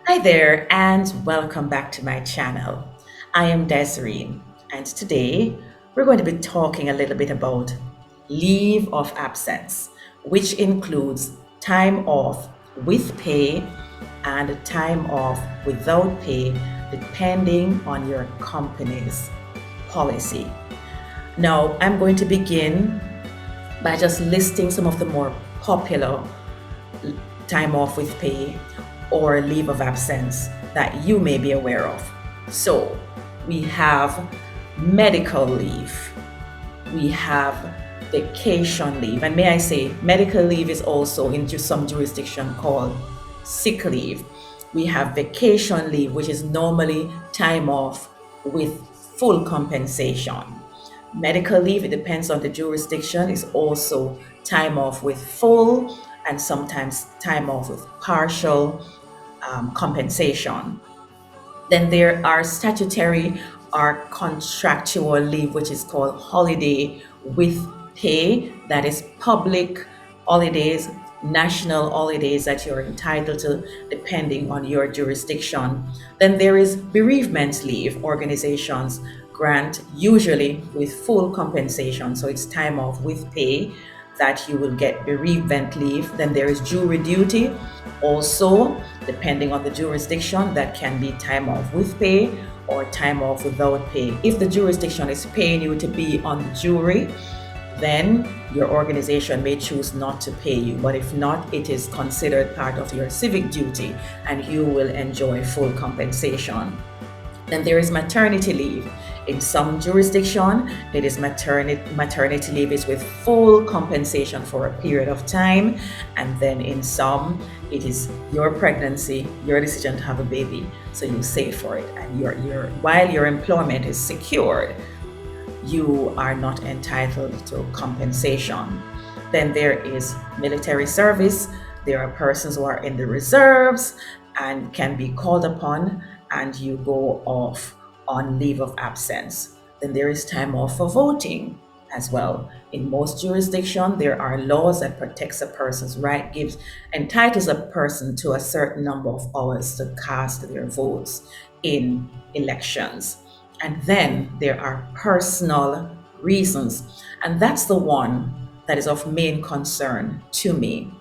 Hi there, and welcome back to my channel. I am Desiree, and today we're going to be talking a little bit about leave of absence, which includes time off with pay and time off without pay, depending on your company's policy. Now, I'm going to begin by just listing some of the more popular time off with pay or leave of absence that you may be aware of. So we have medical leave, we have vacation leave, and may I say, medical leave is also in some jurisdiction called sick leave. We have vacation leave, which is normally time off with full compensation. Medical leave, it depends on the jurisdiction, is also time off with full and sometimes time off with partial compensation. Then there are statutory or contractual leave, which is called holiday with pay. That is public holidays, national holidays that you're entitled to depending on your jurisdiction. Then there is bereavement leave. Organizations grant usually with full compensation, so it's time off with pay that you will get bereavement leave. Then there is jury duty, also depending on the jurisdiction, that can be time off with pay or time off without pay. If the jurisdiction is paying you to be on the jury, then your organization may choose not to pay you. But if not, it is considered part of your civic duty and you will enjoy full compensation. Then there is maternity leave. In some jurisdiction, it is maternity leave is with full compensation for a period of time. And then in some, it is your pregnancy, your decision to have a baby. So you save for it. And while your employment is secured, you are not entitled to compensation. Then there is military service. There are persons who are in the reserves and can be called upon, and you go off on leave of absence. Then there is time off for voting as well. In most jurisdictions, there are laws that protects a person's right, entitles a person to a certain number of hours to cast their votes in elections. And then there are personal reasons, and that's the one that is of main concern to me.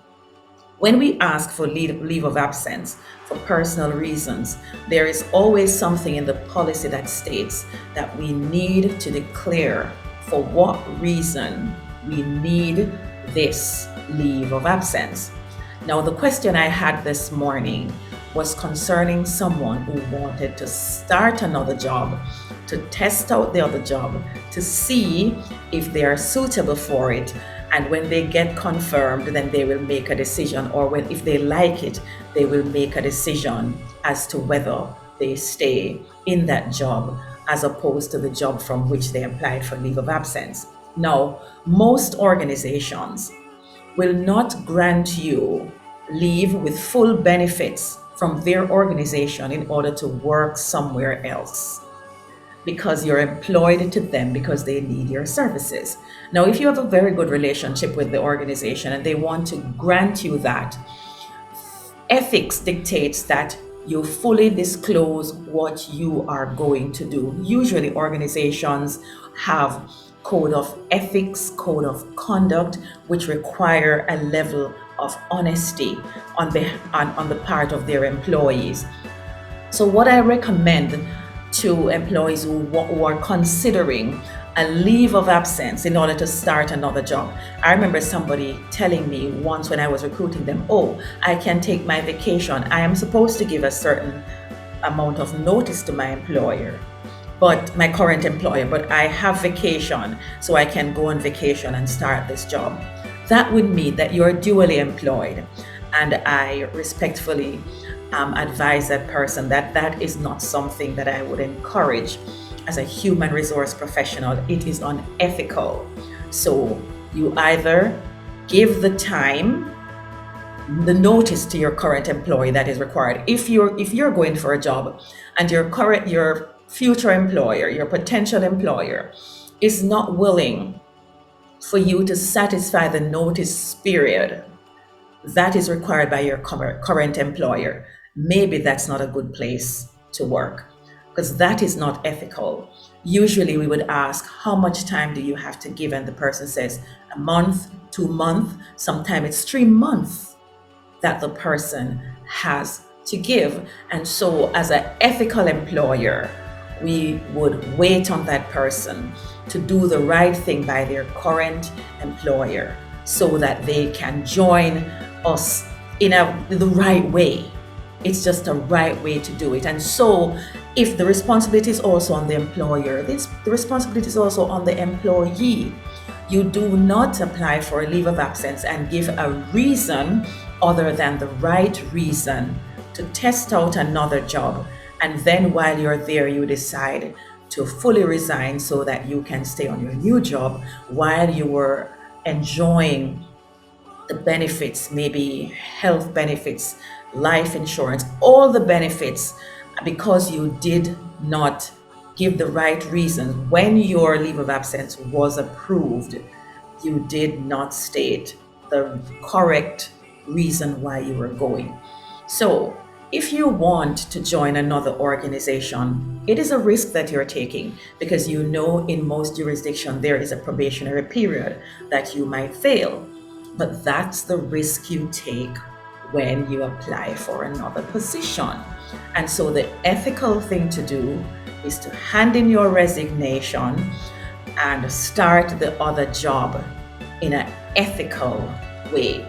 When we ask for leave of absence for personal reasons, there is always something in the policy that states that we need to declare for what reason we need this leave of absence. Now, the question I had this morning was concerning someone who wanted to start another job, to test out the other job, to see if they are suitable for it. And when they get confirmed, then they will make a decision, or if they like it, they will make a decision as to whether they stay in that job as opposed to the job from which they applied for leave of absence. Now, most organizations will not grant you leave with full benefits from their organization in order to work somewhere else, because you're employed to them because they need your services. Now, if you have a very good relationship with the organization and they want to grant you that, ethics dictates that you fully disclose what you are going to do. Usually organizations have code of ethics, code of conduct, which require a level of honesty on the part of their employees. So what I recommend to employees who are considering a leave of absence in order to start another job. I remember somebody telling me once when I was recruiting them, oh, I can take my vacation. I am supposed to give a certain amount of notice to my employer, but my current employer, but I have vacation, so I can go on vacation and start this job. That would mean that you're dually employed. And I respectfully advise that person that that is not something that I would encourage as a human resource professional. It is unethical. So you either give the time, the notice to your current employee that is required. If you're going for a job and your future employer, your potential employer, is not willing for you to satisfy the notice period that is required by your current employer, maybe that's not a good place to work, because that is not ethical. Usually we would ask, how much time do you have to give? And the person says a month, 2 months, sometimes it's 3 months that the person has to give. And so, as an ethical employer, we would wait on that person to do the right thing by their current employer so that they can join us in the right way. It's just a right way to do it. And so, if the responsibility is also on the employer, the responsibility is also on the employee. You do not apply for a leave of absence and give a reason other than the right reason to test out another job. And then while you're there, you decide to fully resign so that you can stay on your new job while you were enjoying the benefits, maybe health benefits, life insurance, all the benefits, because you did not give the right reasons. When your leave of absence was approved, you did not state the correct reason why you were going. So, if you want to join another organization, it is a risk that you're taking, because you know in most jurisdictions there is a probationary period that you might fail. But that's the risk you take when you apply for another position. And so the ethical thing to do is to hand in your resignation and start the other job in an ethical way.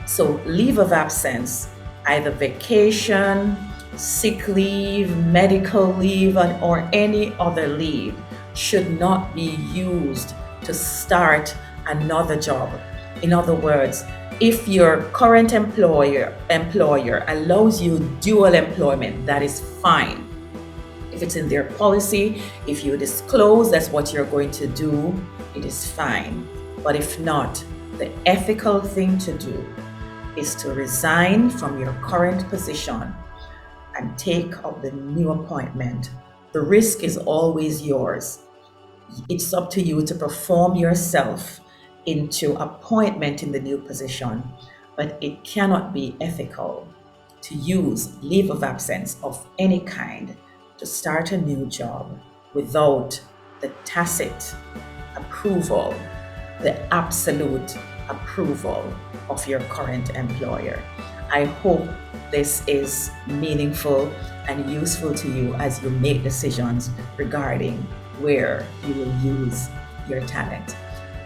So leave of absence, either vacation, sick leave, medical leave, or any other leave, should not be used to start another job. In other words, if your current employer allows you dual employment, that is fine. If it's in their policy, if you disclose that's what you're going to do, it is fine. But if not, the ethical thing to do is to resign from your current position and take up the new appointment. The risk is always yours. It's up to you to perform yourself into appointment in the new position, but it cannot be ethical to use leave of absence of any kind to start a new job without the tacit approval, the absolute approval of your current employer. I hope this is meaningful and useful to you as you make decisions regarding where you will use your talent.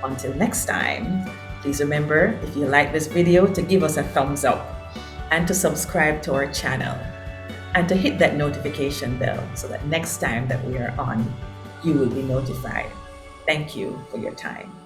Until next time, please remember, if you like this video, to give us a thumbs up and to subscribe to our channel and to hit that notification bell so that next time that we are on, you will be notified. Thank you for your time.